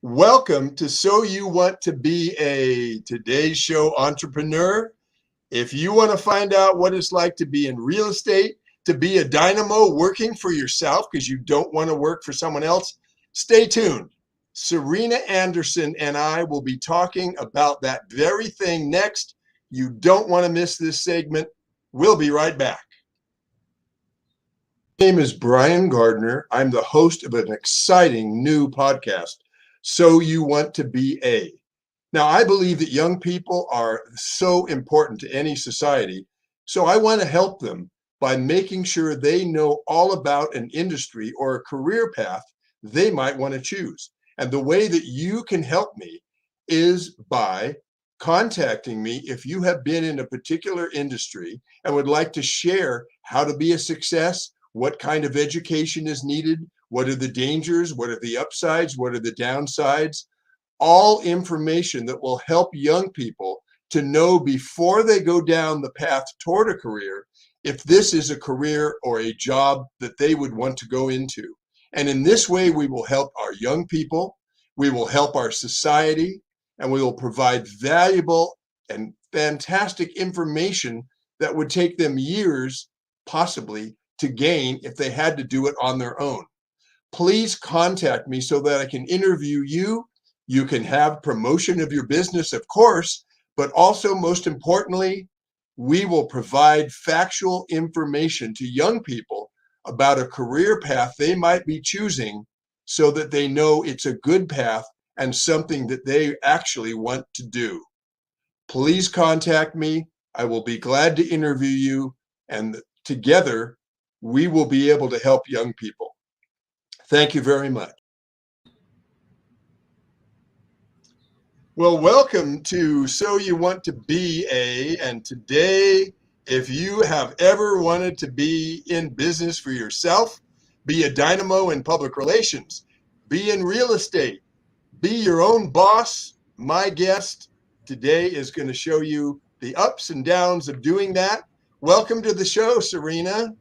Welcome to So You Want to Be a Today's Show Entrepreneur. If you want to find out what it's like to be in real estate, to be a dynamo working for yourself because you don't want to work for someone else, stay tuned. Serena Anderson and I will be talking about that very thing next. You don't want to miss this segment. We'll be right back. My name is Brian Gardner. I'm the host of an exciting new podcast, So You Want to Be a. Now, I believe that young people are so important to any society, so I want to help them by making sure they know all about an industry or a career path they might want to choose. And the way that you can help me is by contacting me if you have been in a particular industry and would like to share how to be a success, what kind of education is needed, what are the dangers, what are the upsides, what are the downsides, all information that will help young people to know before they go down the path toward a career if this is a career or a job that they would want to go into. And in this way, we will help our young people, we will help our society, and we will provide valuable and fantastic information that would take them years, possibly, to gain if they had to do it on their own. Please contact me so that I can interview you. You can have promotion of your business, of course, but also, most importantly, we will provide factual information to young people about a career path they might be choosing so that they know it's a good path and something that they actually want to do. Please contact me. I will be glad to interview you, and together we will be able to help young people. Thank you very much. Well, welcome to So You Want to Be a, and today, if you have ever wanted to be in business for yourself, be a dynamo in public relations, be in real estate, be your own boss, my guest today is going to show you the ups and downs of doing that. Welcome to the show, Serena.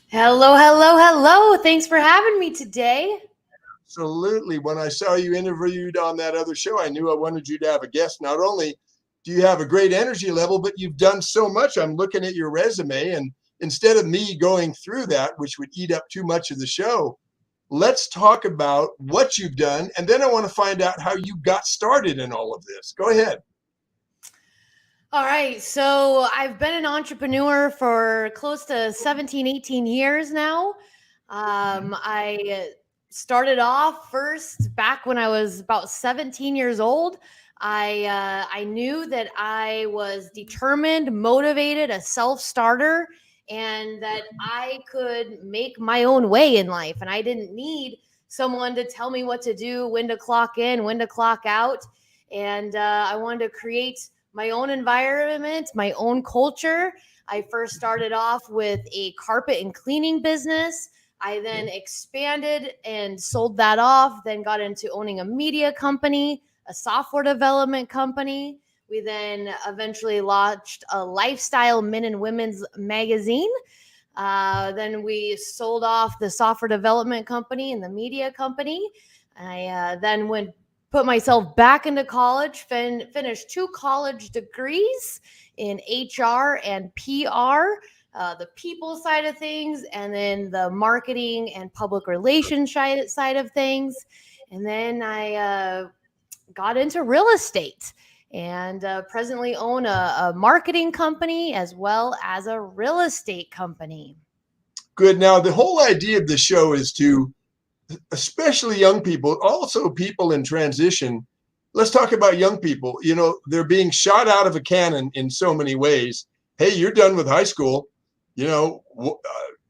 Hello, hello, hello. Thanks for having me today. Absolutely. When I saw you interviewed on that other show, I knew I wanted you to have a guest. Not only do you have a great energy level, but you've done so much. I'm looking at your resume, and instead of me going through that, which would eat up too much of the show, let's talk about what you've done. And then I want to find out how you got started in all of this. Go ahead. All right. So I've been an entrepreneur for close to 17, 18 years now. I started off first back when I was about 17 years old. I knew that I was determined, motivated, a self-starter, and that I could make my own way in life. And I didn't need someone to tell me what to do, when to clock in, when to clock out. And I wanted to create my own environment, my own culture. I first started off with a carpet and cleaning business. I then expanded and sold that off, then got into owning a media company, a software development company. We then eventually launched a lifestyle men and women's magazine. Then we sold off the software development company and the media company. I then put myself back into college, finished 2 college degrees in HR and PR, the people side of things, and then the marketing and public relations side of things. And then I got into real estate and presently own a marketing company as well as a real estate company. Good. Now, the whole idea of the show is to, especially young people, also people in transition. Let's talk about young people. You know, they're being shot out of a cannon in so many ways. Hey, you're done with high school, and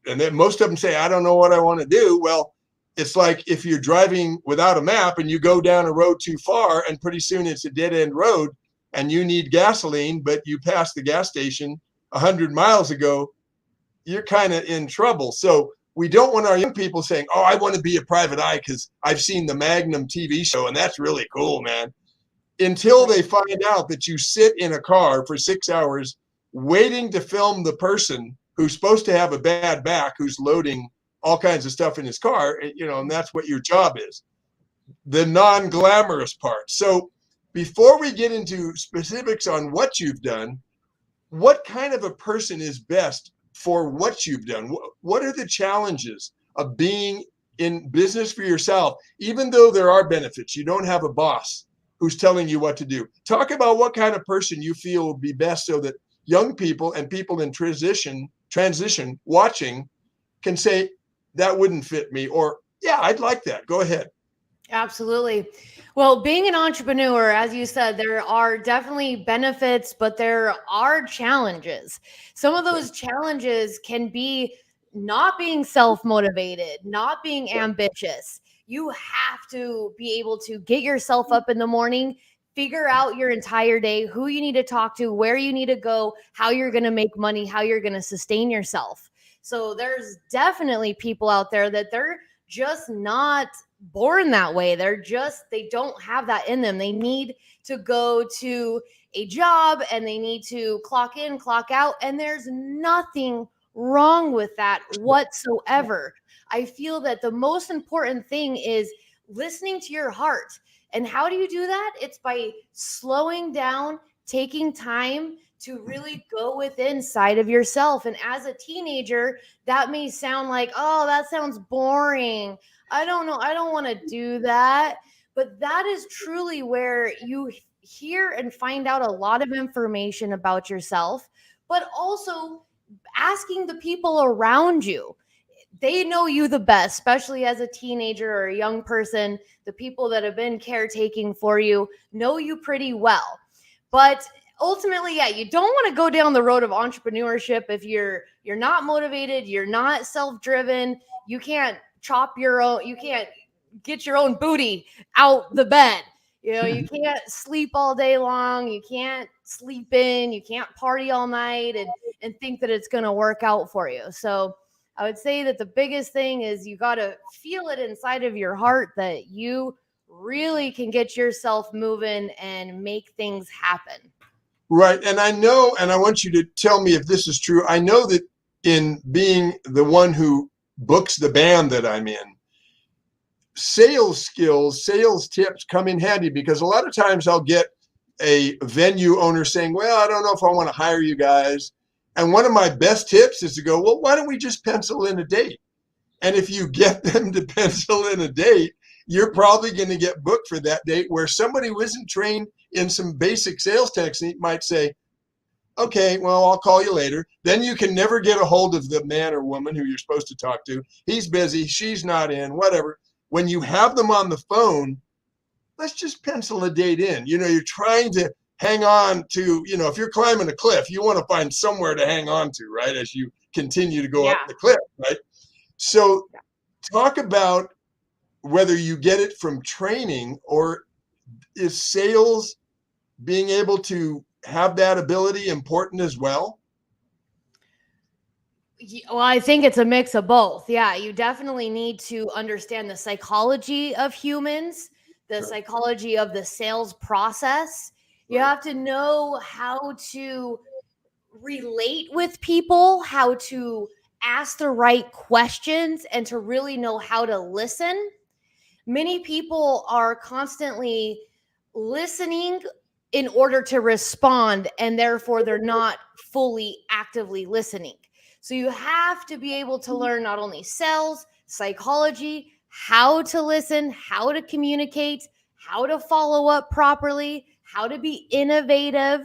then most of them say, I don't know what I want to do. Well, it's like if you're driving without a map and you go down a road too far, and pretty soon it's a dead end road and you need gasoline, but you passed the gas station 100 miles ago, you're kind of in trouble. So we don't want our young people saying, oh, I want to be a private eye because I've seen the Magnum TV show and that's really cool, man. Until they find out that you sit in a car for 6 hours waiting to film the person who's supposed to have a bad back, who's loading all kinds of stuff in his car, and that's what your job is. the non-glamorous part. So before we get into specifics on what you've done, what kind of a person is best for what you've done? What are the challenges of being in business for yourself, even though there are benefits? You don't have a boss who's telling you what to do. Talk about what kind of person you feel will be best so that young people and people in transition watching can say, that wouldn't fit me, or yeah, I'd like that. Go ahead. Absolutely. Well, being an entrepreneur, as you said, there are definitely benefits, but there are challenges. Some of those challenges can be not being self motivated, not being ambitious. You have to be able to get yourself up in the morning, figure out your entire day, who you need to talk to, where you need to go, how you're going to make money, how you're going to sustain yourself. So there's definitely people out there that they're just not born that way. They don't have that in them. They need to go to a job and they need to clock in, clock out. And there's nothing wrong with that whatsoever. I feel that the most important thing is listening to your heart. And how do you do that? It's by slowing down, taking time to really go within side of yourself. And as a teenager, that may sound like, oh, that sounds boring. I don't know. I don't want to do that. But that is truly where you hear and find out a lot of information about yourself, but also asking the people around you. They know you the best, especially as a teenager or a young person. The people that have been caretaking for you know you pretty well. But ultimately, yeah, you don't want to go down the road of entrepreneurship if you're not motivated, you're not self-driven, you can't you can't get your own booty out the bed. You can't sleep all day long, you can't sleep in, you can't party all night and think that it's going to work out for you. So I would say that the biggest thing is you got to feel it inside of your heart that you really can get yourself moving and make things happen. Right. And I know, and I want you to tell me if this is true. I know that in being the one who books the band that I'm in, sales skills, sales tips come in handy, because a lot of times I'll get a venue owner saying, well, I don't know if I want to hire you guys. And one of my best tips is to go, well, why don't we just pencil in a date? And if you get them to pencil in a date, you're probably going to get booked for that date, where somebody who isn't trained in some basic sales technique might say, okay, well, I'll call you later. Then you can never get a hold of the man or woman who you're supposed to talk to. He's busy, she's not in, whatever. When you have them on the phone, let's just pencil a date in. You're trying to hang on to, if you're climbing a cliff, you want to find somewhere to hang on to, right? As you continue to go up the cliff, right? So talk about whether you get it from training, or is sales, being able to have that ability, important as well? Well, I think it's a mix of both. Yeah, you definitely need to understand the psychology of humans, the psychology of the sales process. You have to know how to relate with people, how to ask the right questions, and to really know how to listen. Many people are constantly listening in order to respond, and therefore they're not fully actively listening. So you have to be able to learn not only sales, psychology, how to listen, how to communicate, how to follow up properly, how to be innovative.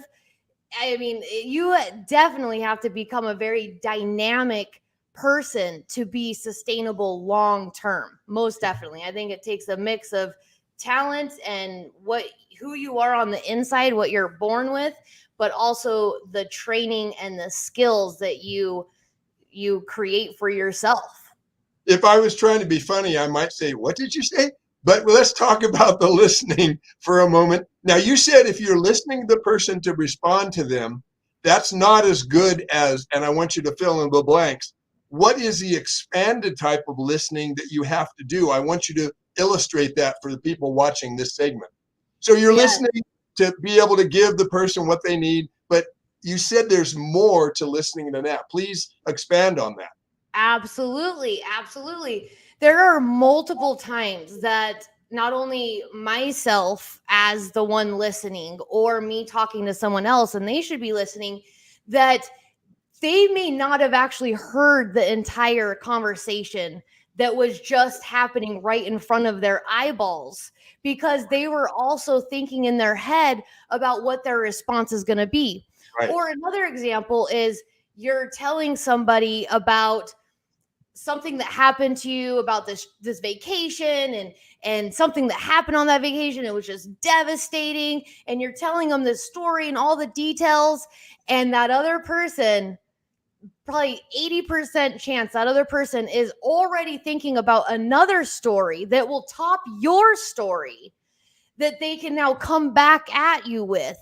I mean, you definitely have to become a very dynamic person to be sustainable long term. Most definitely. I think it takes a mix of talent and who you are on the inside, what you're born with, but also the training and the skills that you create for yourself. If I was trying to be funny, I might say, what did you say? But let's talk about the listening for a moment. Now, you said if you're listening to the person to respond to them, that's not as good as, and I want you to fill in the blanks, what is the expanded type of listening that you have to do? I want you to illustrate that for the people watching this segment. So you're listening to be able to give the person what they need, but you said there's more to listening than that. Please expand on that. Absolutely. Absolutely. There are multiple times that not only myself as the one listening or me talking to someone else and they should be listening, that they may not have actually heard the entire conversation that was just happening right in front of their eyeballs, because they were also thinking in their head about what their response is going to be. Right. Or another example is you're telling somebody about something that happened to you, about this vacation, and something that happened on that vacation. It was just devastating. And you're telling them this story and all the details. And that other person, probably 80% chance that other person is already thinking about another story that will top your story, that they can now come back at you with,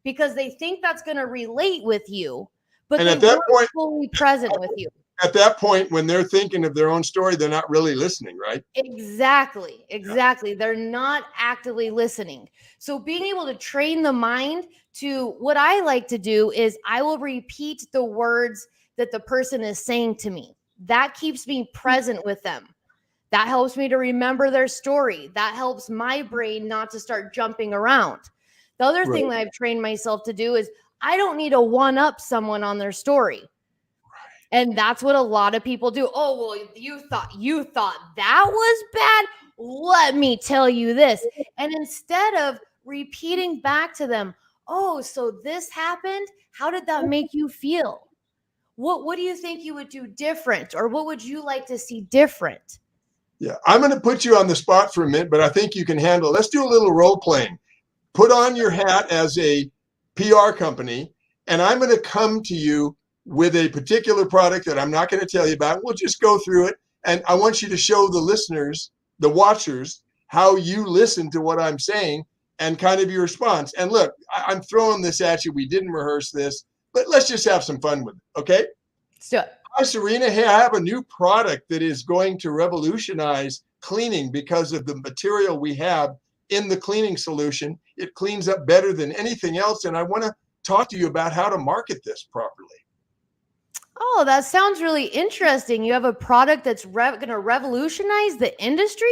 because they think that's going to relate with you, but And they at that weren't point, fully present with you. At that point, when they're thinking of their own story, they're not really listening, right? Exactly. They're not actively listening. So being able to train the mind to, what I like to do is I will repeat the words that the person is saying to me. That keeps me present with them. That helps me to remember their story. That helps my brain not to start jumping around. The other thing that I've trained myself to do is I don't need to one-up someone on their story. And that's what a lot of people do. Oh, well, you thought that was bad. Let me tell you this. And instead of repeating back to them, oh, so this happened. How did that make you feel? What do you think you would do different? Or what would you like to see different? Yeah, I'm going to put you on the spot for a minute, but I think you can handle it. Let's do a little role playing. Put on your hat as a PR company, and I'm going to come to you with a particular product that I'm not going to tell you about. We'll just go through it, and I want you to show the listeners, the watchers, how you listen to what I'm saying and kind of your response. And look, I'm throwing this at you. We didn't rehearse this, but let's just have some fun with it, okay? Let's do it. Hi, Serena. Hey, I have a new product that is going to revolutionize cleaning because of the material we have in the cleaning solution. It cleans up better than anything else, and I want to talk to you about how to market this properly. Oh, that sounds really interesting. You have a product that's going to revolutionize the industry.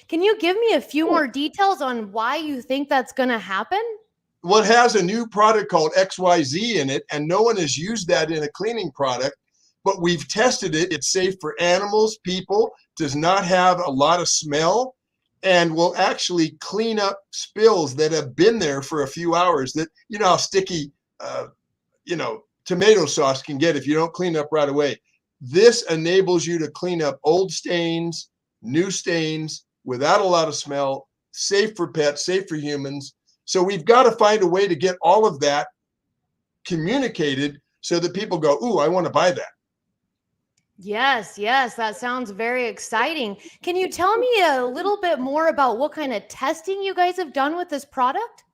Can you give me a few more details on why you think that's going to happen? Well, it has a new product called XYZ in it, and no one has used that in a cleaning product, but we've tested it. It's safe for animals, people, does not have a lot of smell, and will actually clean up spills that have been there for a few hours. That, you know how sticky, tomato sauce can get if you don't clean up right away. This enables you to clean up old stains, new stains, without a lot of smell, safe for pets, safe for humans. So we've got to find a way to get all of that communicated so that people go, ooh, I want to buy that. Yes, that sounds very exciting. Can you tell me a little bit more about what kind of testing you guys have done with this product?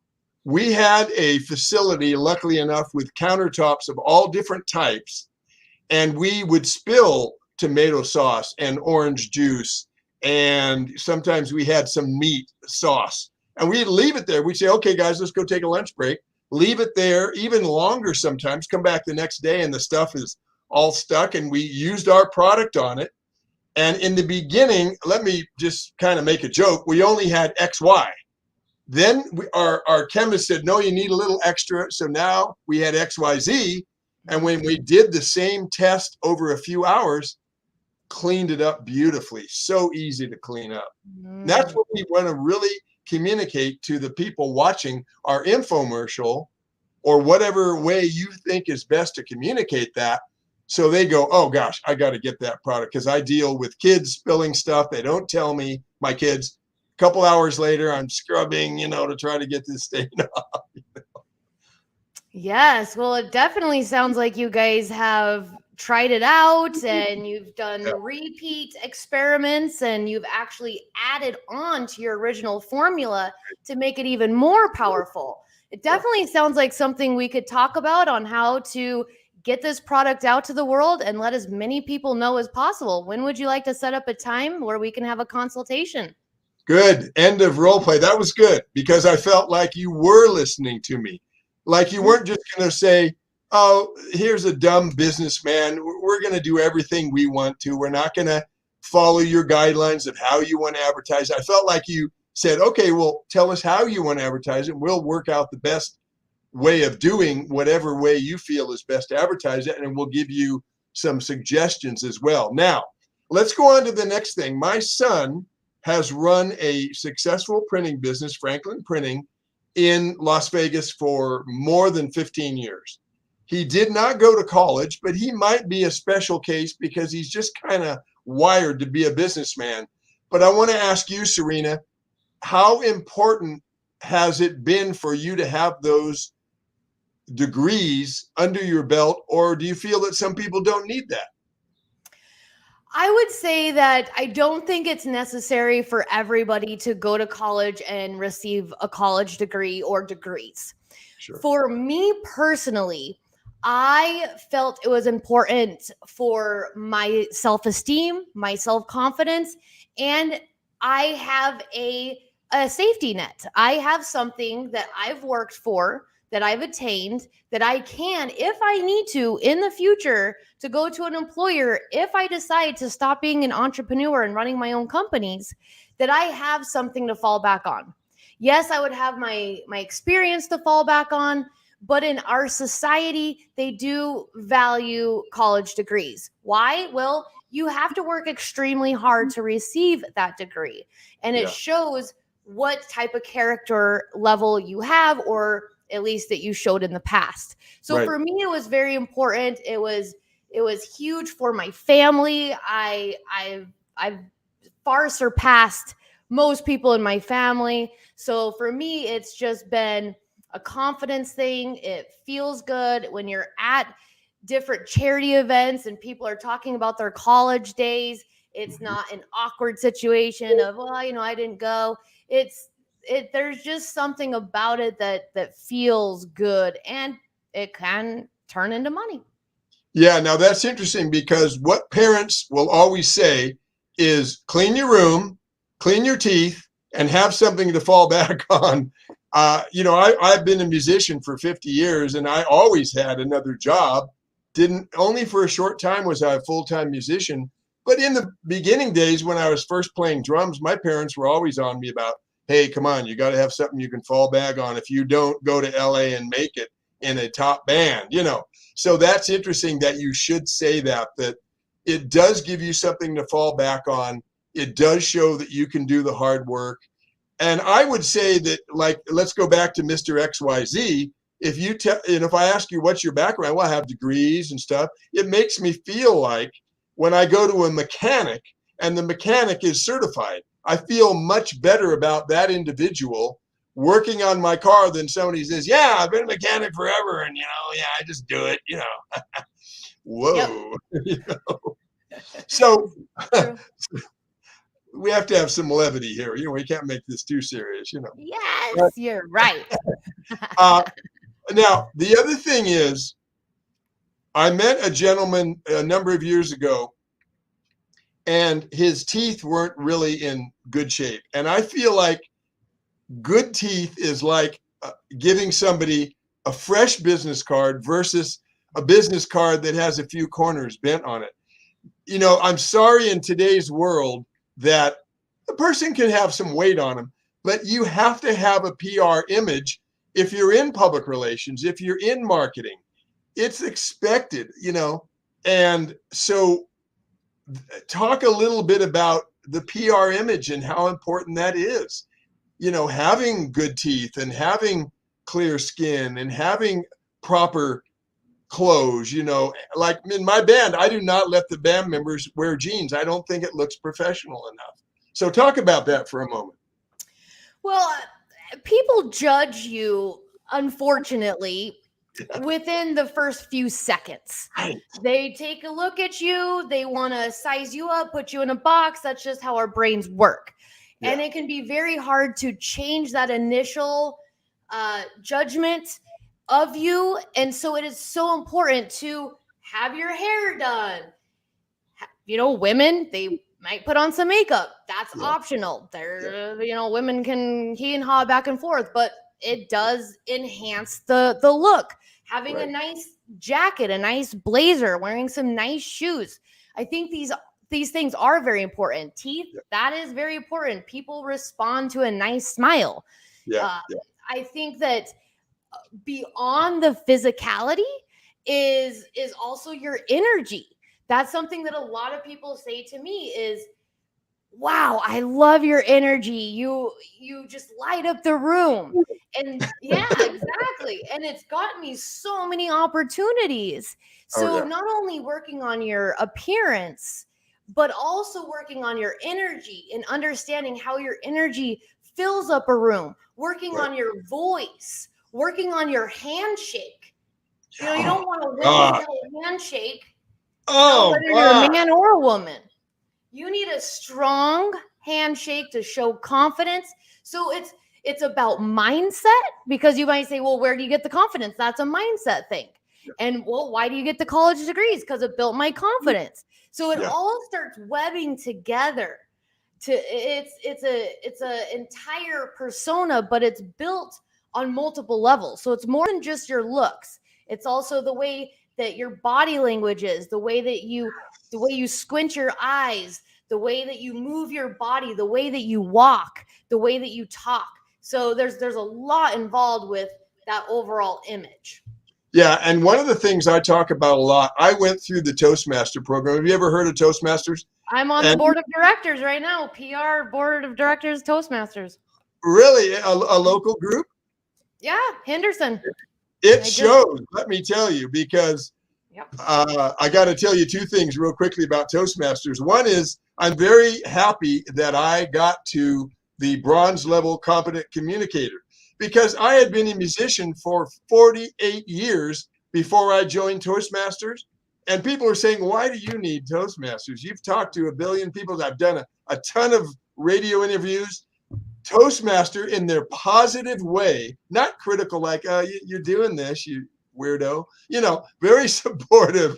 We had a facility, luckily enough, with countertops of all different types, and we would spill tomato sauce and orange juice, and sometimes we had some meat sauce, and we'd leave it there. We'd say, okay, guys, let's go take a lunch break. Leave it there even longer sometimes, come back the next day, and the stuff is all stuck, and we used our product on it. And in the beginning, let me just kind of make a joke, we only had XY. Then our chemist said, no, you need a little extra. So now we had XYZ. And when we did the same test over a few hours, cleaned it up beautifully. So easy to clean up. That's what we want to really communicate to the people watching our infomercial, or whatever way you think is best to communicate that. So they go, oh gosh, I got to get that product, because I deal with kids spilling stuff. They don't tell me, my kids. A couple hours later, I'm scrubbing, to try to get this stain off. Yes. Well, it definitely sounds like you guys have tried it out and you've done repeat experiments, and you've actually added on to your original formula to make it even more powerful. It definitely sounds like something we could talk about on how to get this product out to the world and let as many people know as possible. When would you like to set up a time where we can have a consultation? Good. End of role play. That was good, because I felt like you were listening to me. Like you weren't just going to say, oh, here's a dumb businessman. We're going to do everything we want to. We're not going to follow your guidelines of how you want to advertise. I felt like you said, okay, well, tell us how you want to advertise it. We'll work out the best way of doing whatever way you feel is best to advertise it, and we'll give you some suggestions as well. Now, let's go on to the next thing. My son has run a successful printing business, Franklin Printing, in Las Vegas for more than 15 years. He did not go to college, but he might be a special case because he's just kind of wired to be a businessman. But I want to ask you, Serena, how important has it been for you to have those degrees under your belt, or do you feel that some people don't need that? I would say that I don't think it's necessary for everybody to go to college and receive a college degree or degrees. Sure. For me personally, I felt it was important for my self-esteem, my self-confidence, and I have a safety net. I have something that I've worked for, that I've attained, that I can, if I need to in the future, to go to an employer, if I decide to stop being an entrepreneur and running my own companies, that I have something to fall back on. Yes, I would have my experience to fall back on, but in our society, they do value college degrees. Why? Well, you have to work extremely hard to receive that degree, and it shows what type of character level you have, or at least that you showed in the past. So for me, it was very important. It was huge for my family. I've far surpassed most people in my family. So for me, it's just been a confidence thing. It feels good when you're at different charity events and people are talking about their college days. It's not an awkward situation of, well, I didn't go. There's just something about it that feels good, and it can turn into money. Yeah, now that's interesting, because what parents will always say is clean your room, clean your teeth, and have something to fall back on. I've been a musician for 50 years, and I always had another job. Only for a short time was I a full-time musician. But in the beginning days when I was first playing drums, my parents were always on me about, hey, come on, you got to have something you can fall back on if you don't go to LA and make it in a top band, So that's interesting that you should say that it does give you something to fall back on. It does show that you can do the hard work. And I would say that, like, let's go back to Mr. XYZ. If I ask you what's your background, well, I have degrees and stuff. It makes me feel like when I go to a mechanic and the mechanic is certified, I feel much better about that individual working on my car than somebody says, yeah, I've been a mechanic forever. And, I just do it, Whoa. Yep. So we have to have some levity here. We can't make this too serious, Yes, you're right. Now, the other thing is, I met a gentleman a number of years ago, and his teeth weren't really in good shape. And I feel like good teeth is like giving somebody a fresh business card versus a business card that has a few corners bent on it. I'm sorry, in today's world, that a person can have some weight on them, but you have to have a PR image. If you're in public relations, if you're in marketing, it's expected, and so talk a little bit about the PR image and how important that is. Having good teeth and having clear skin and having proper clothes, like in my band, I do not let the band members wear jeans. I don't think it looks professional enough. So talk about that for a moment. Well, people judge you, unfortunately, within the first few seconds. Right. They take a look at you. They want to size you up, put you in a box. That's just how our brains work. Yeah. And it can be very hard to change that initial judgment of you. And so it is so important to have your hair done. Women, they might put on some makeup. That's optional. Women can hee and haw back and forth, but it does enhance the look. Having a nice jacket, a nice blazer, wearing some nice shoes. I think these things are very important. Teeth, Yeah. that is very important. People respond to a nice smile. Yeah. I think that beyond the physicality is also your energy. That's something that a lot of people say to me is, wow, I love your energy. You just light up the room. And yeah, exactly. And it's gotten me so many opportunities. Oh, So yeah. not only working on your appearance, but also working on your energy and understanding how your energy fills up a room, working Right. on your voice, working on your handshake. You know, you don't want a God. willy-nilly handshake, Oh, whether you're a God. man or a woman. You need a strong handshake to show confidence. So it's about mindset, because you might say, well, where do you get the confidence? That's a mindset thing. And well, why do you get the college degrees? Because it built my confidence. So it Yeah. all starts webbing together. It's a entire persona, but it's built on multiple levels. So it's more than just your looks. It's also the way that your body language is, the way you squint your eyes, the way that you move your body, the way that you walk, the way that you talk. So there's a lot involved with that overall image. Yeah. And one of the things I talk about a lot, I went through the Toastmaster program. Have you ever heard of Toastmasters? I'm on the board of directors right now, PR board of directors, Toastmasters. Really? A local group? Yeah, Henderson. It shows, let me tell you, because Yep. I got to tell you two things real quickly about Toastmasters. One is I'm very happy that I got to the bronze level competent communicator, because I had been a musician for 48 years before I joined Toastmasters. And people are saying, why do you need Toastmasters? You've talked to a billion people. I've done a ton of radio interviews. Toastmaster, in their positive way, not critical, like, you're doing this, you weirdo, very supportive,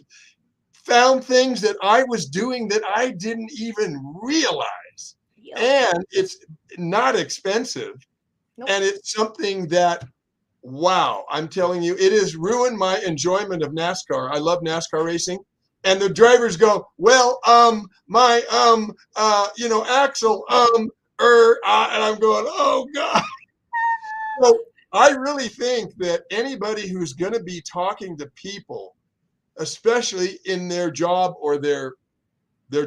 found things that I was doing that I didn't even realize. Yep. And it's not expensive. Nope. And it's something that, wow, I'm telling you, it has ruined my enjoyment of NASCAR. I love NASCAR racing. And the drivers go, well, my, Axel, and I'm going, oh God. So I really think that anybody who's going to be talking to people, especially in their job or their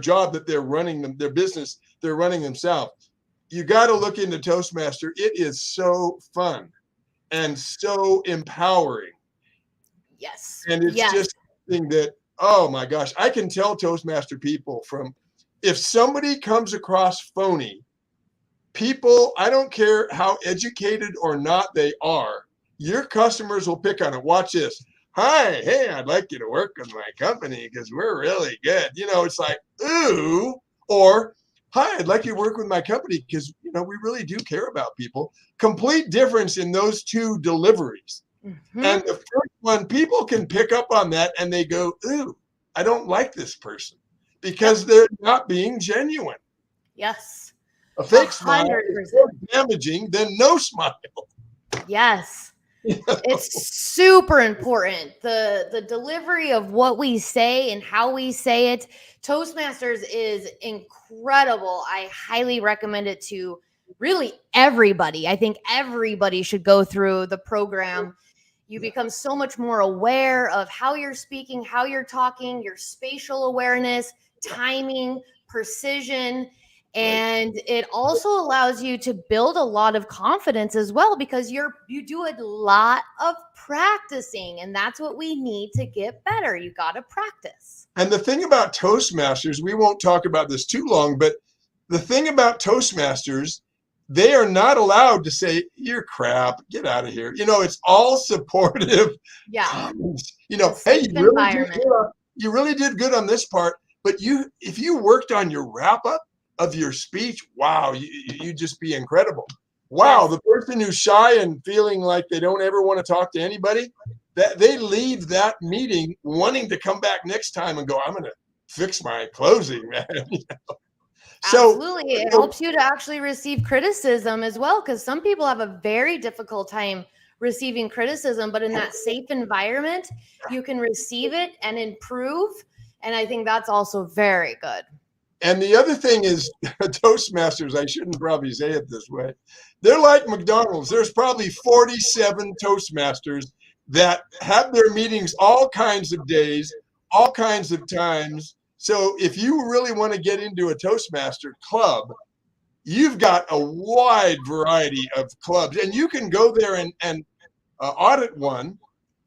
job that they're running, their business they're running themselves, you got to look into Toastmaster. It is so fun and so empowering. Yes. And it's just something that, oh my gosh, I can tell Toastmaster people from, if somebody comes across phony, people, I don't care how educated or not they are, your customers will pick on it. Watch this. Hi, hey, I'd like you to work with my company because we're really good. It's like, ooh, or hi, I'd like you to work with my company because, we really do care about people. Complete difference in those two deliveries. Mm-hmm. And the first one, people can pick up on that and they go, ooh, I don't like this person because they're not being genuine. Yes. A fake smile is more damaging than no smile. Yes. It's super important. The delivery of what we say and how we say it. Toastmasters is incredible. I highly recommend it to really everybody. I think everybody should go through the program. You become so much more aware of how you're speaking, how you're talking, your spatial awareness, timing, precision. And it also allows you to build a lot of confidence as well, because you do a lot of practicing, and that's what we need to get better. You got to practice. And the thing about Toastmasters, we won't talk about this too long, but the thing about Toastmasters, they are not allowed to say, you're crap, get out of here. It's all supportive. Yeah. Hey, you really did good on this part, but if you worked on your wrap up of your speech, wow, you'd just be incredible. Wow, the person who's shy and feeling like they don't ever want to talk to anybody, that they leave that meeting wanting to come back next time and go, I'm going to fix my closing, man. Absolutely. It helps you to actually receive criticism as well, because some people have a very difficult time receiving criticism, but in that safe environment, you can receive it and improve. And I think that's also very good. And the other thing is Toastmasters, I shouldn't probably say it this way. They're like McDonald's. There's probably 47 Toastmasters that have their meetings all kinds of days, all kinds of times. So if you really want to get into a Toastmaster club, you've got a wide variety of clubs, and you can go there and audit one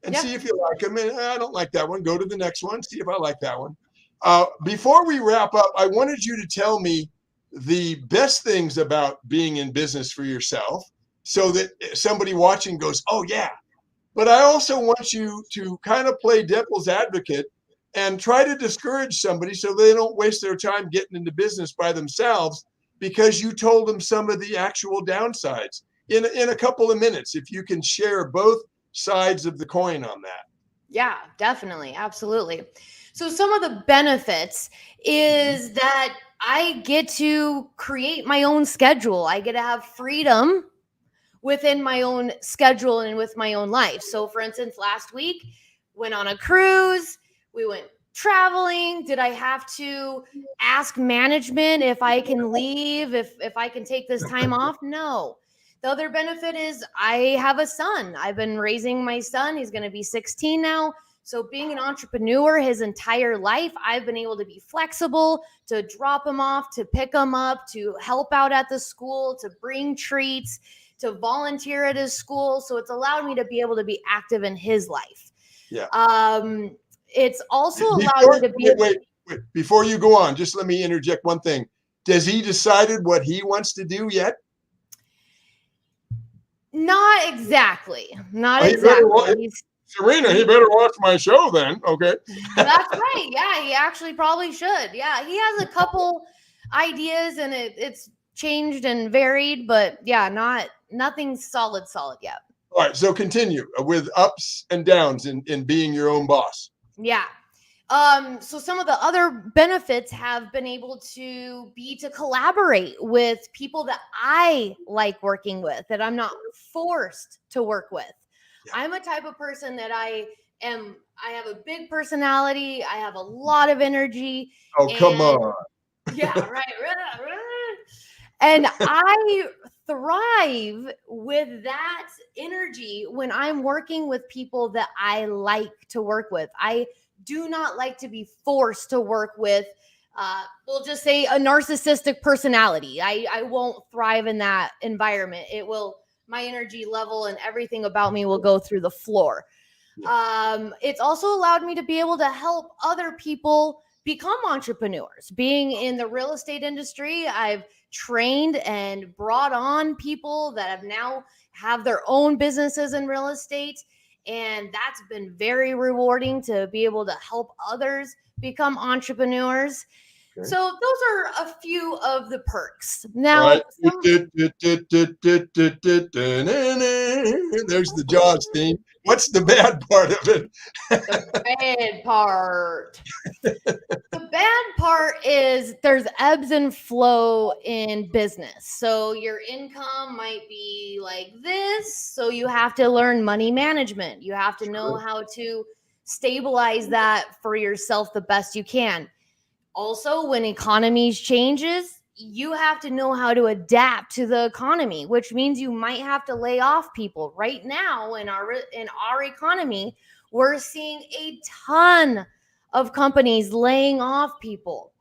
and see if you like them. And I don't like that one. Go to the next one, see if I like that one. Before we wrap up, I wanted you to tell me the best things about being in business for yourself so that somebody watching goes, oh, yeah. But I also want you to kind of play devil's advocate and try to discourage somebody so they don't waste their time getting into business by themselves because you told them some of the actual downsides in a couple of minutes. If you can share both sides of the coin on that. Yeah, definitely. Absolutely. So some of the benefits is that I get to create my own schedule. I get to have freedom within my own schedule and with my own life. So for instance, last week, went on a cruise, we went traveling. Did I have to ask management if I can leave, if I can take this time off? No. The other benefit is I have a son. I've been raising my son. He's going to be 16 now. So being an entrepreneur his entire life, I've been able to be flexible, to drop him off, to pick him up, to help out at the school, to bring treats, to volunteer at his school. So it's allowed me to be able to be active in his life. Yeah. It's also allowed me to be. Wait. Before you go on, just let me interject one thing. Has he decided what he wants to do yet? Not exactly. Not exactly. Serena, he better watch my show then. Okay. That's right. Yeah, he actually probably should. Yeah, he has a couple ideas and it's changed and varied, but yeah, nothing solid yet. All right. So continue with ups and downs in being your own boss. Yeah. So some of the other benefits have been able to be to collaborate with people that I like working with, that I'm not forced to work with. Yeah. I'm a type of person that I have a big personality. I have a lot of energy. Oh, come on. Yeah, right. And I thrive with that energy when I'm working with people that I like to work with. I do not like to be forced to work with, we'll just say, a narcissistic personality. I won't thrive in that environment. My energy level and everything about me will go through the floor. It's also allowed me to be able to help other people become entrepreneurs. Being in the real estate industry, I've trained and brought on people that have their own businesses in real estate. And that's been very rewarding to be able to help others become entrepreneurs. Okay. So those are a few of the perks. Now, right. There's the Jaws theme. What's the bad part of it? The bad part. The bad part is there's ebbs and flow in business. So your income might be like this. So you have to learn money management. You have to know how to stabilize that for yourself the best you can. Also, when economies changes, you have to know how to adapt to the economy, which means you might have to lay off people. Right now in our economy, we're seeing a ton of companies laying off people.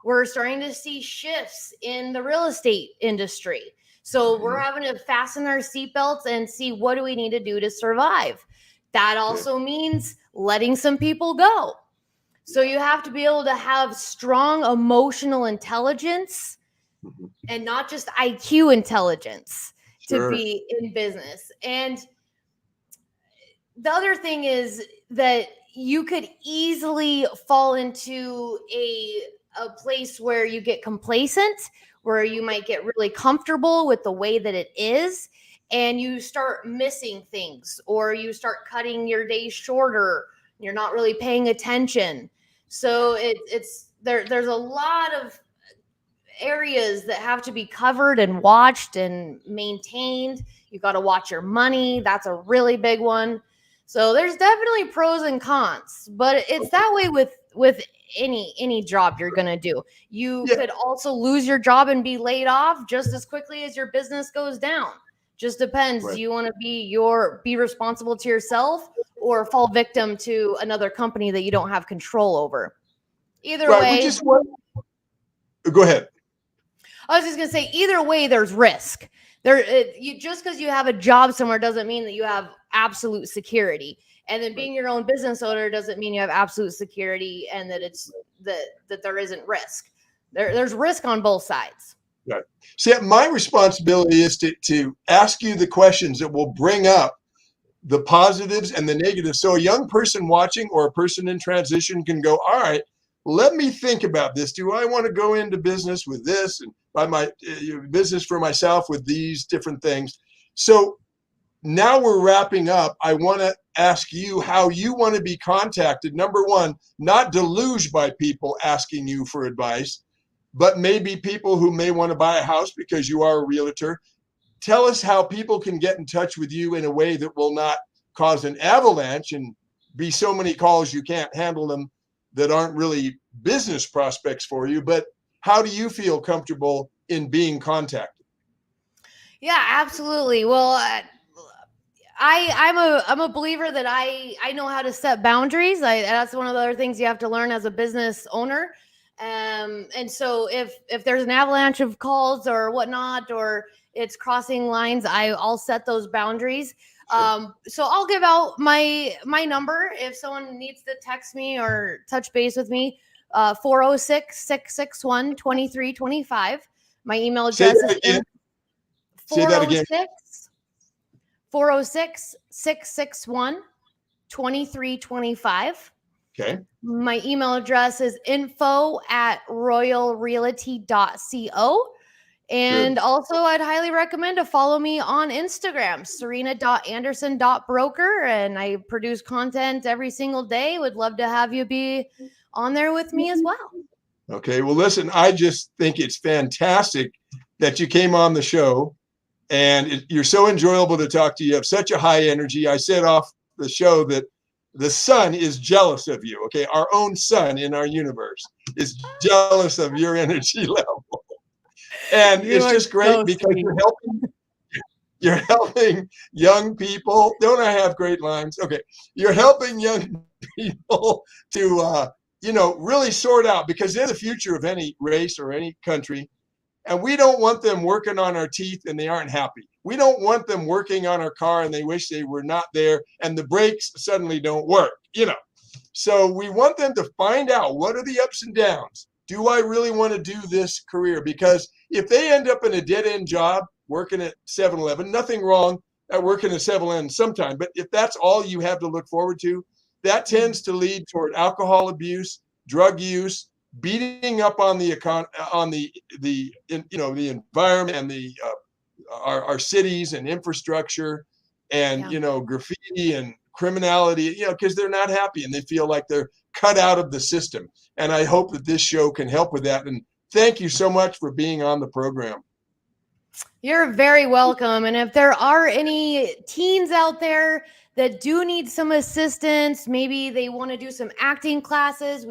We're starting to see shifts in the real estate industry. So we're having to fasten our seatbelts and see what do we need to do to survive. That also means letting some people go. So you have to be able to have strong emotional intelligence and not just IQ intelligence to be in business. And the other thing is that you could easily fall into a place where you get complacent, where you might get really comfortable with the way that it is, and you start missing things, or you start cutting your days shorter. You're not really paying attention. So there's a lot of areas that have to be covered and watched and maintained. You got to watch your money. That's a really big one. So there's definitely pros and cons, but it's that way with with any job you're going to do. You Yeah. could also lose your job and be laid off just as quickly as your business goes down. Just depends. Right. Do you want to be responsible to yourself or fall victim to another company that you don't have control over? Either Right. way, Go ahead. I was just going to say, either way, there's risk. Just because you have a job somewhere doesn't mean that you have absolute security. And then being your own business owner doesn't mean you have absolute security and that that there isn't risk. There's risk on both sides. Right. See, my responsibility is to ask you the questions that will bring up the positives and the negatives. So a young person watching or a person in transition can go, all right, let me think about this. Do I want to go into business with this and buy my business for myself with these different things? So now we're wrapping up. I want to ask you how you want to be contacted. Number one, not deluged by people asking you for advice, but maybe people who may want to buy a house because you are a realtor. Tell us how people can get in touch with you in a way that will not cause an avalanche and be so many calls you can't handle them that aren't really business prospects for you. But how do you feel comfortable in being contacted? Yeah, absolutely. Well, I'm a believer that I know how to set boundaries. That's one of the other things you have to learn as a business owner. And so if there's an avalanche of calls or whatnot, or it's crossing lines, I'll set those boundaries. Sure. So I'll give out my number if someone needs to text me or touch base with me. 406-661-2325. My email address is Again. Say that again. 406-661-2325. Okay. My email address is info@royalrealty.co. And also, I'd highly recommend to follow me on Instagram, serena.anderson.broker. And I produce content every single day. Would love to have you be on there with me as well. Okay. Well, listen, I just think it's fantastic that you came on the show. And you're so enjoyable to talk to. You have such a high energy. I said off the show that the sun is jealous of you. Okay. Our own sun in our universe is jealous of your energy level. And it's just great because you're helping young people. Don't I have great lines? Okay. You're helping young people to, really sort out, because they're the future of any race or any country. And we don't want them working on our teeth and they aren't happy. We don't want them working on our car and they wish they were not there and the brakes suddenly don't work, So we want them to find out, what are the ups and downs? Do I really want to do this career? Because if they end up in a dead-end job working at 7-Eleven, nothing wrong at working at 7-Eleven sometime. But if that's all you have to look forward to, that tends to lead toward alcohol abuse, drug use, beating up on the environment and our cities and infrastructure and graffiti and criminality, because they're not happy and they feel like they're cut out of the system. And I hope that this show can help with that. And thank you so much for being on the program. You're very welcome. And if there are any teens out there that do need some assistance, maybe they want to do some acting classes,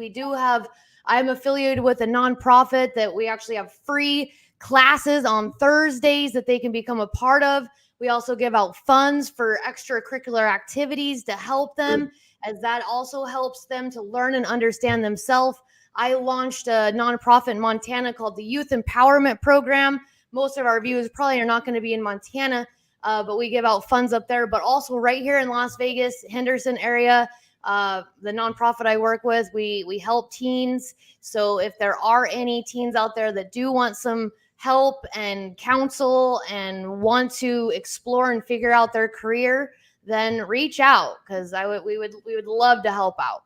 I'm affiliated with a nonprofit that we actually have free classes on Thursdays that they can become a part of. We also give out funds for extracurricular activities to help them, as that also helps them to learn and understand themselves. I launched a nonprofit in Montana called the Youth Empowerment Program. Most of our viewers probably are not going to be in Montana, but we give out funds up there. But also right here in Las Vegas, Henderson area, the nonprofit I work with, we help teens. So if there are any teens out there that do want some help and counsel and want to explore and figure out their career, then reach out, because we would love to help out.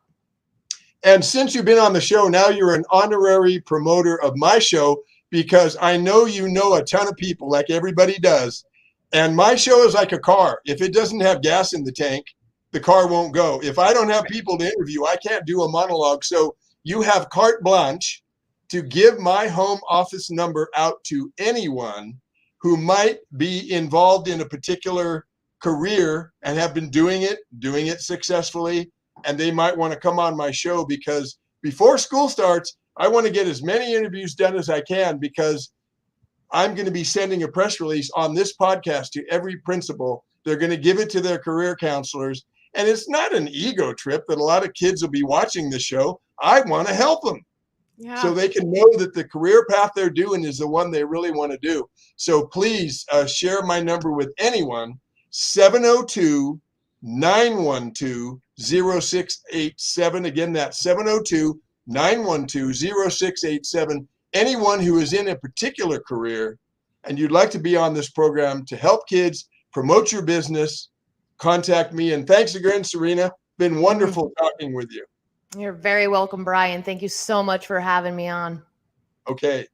And since you've been on the show, now you're an honorary promoter of my show, because I know you know a ton of people, like everybody does. And my show is like a car. If it doesn't have gas in the tank, the car won't go. If I don't have people to interview, I can't do a monologue. So you have carte blanche to give my home office number out to anyone who might be involved in a particular career and have been doing it successfully. And they might want to come on my show because before school starts, I want to get as many interviews done as I can, because I'm going to be sending a press release on this podcast to every principal. They're going to give it to their career counselors. And it's not an ego trip that a lot of kids will be watching the show. I want to help them. Yeah. So they can know that the career path they're doing is the one they really want to do. So please share my number with anyone, 702-912-0687. Again, that's 702-912-0687. Anyone who is in a particular career and you'd like to be on this program to help kids promote your business, contact me. And thanks again, Serena. Been wonderful talking with you. You're very welcome, Brian. Thank you so much for having me on. Okay.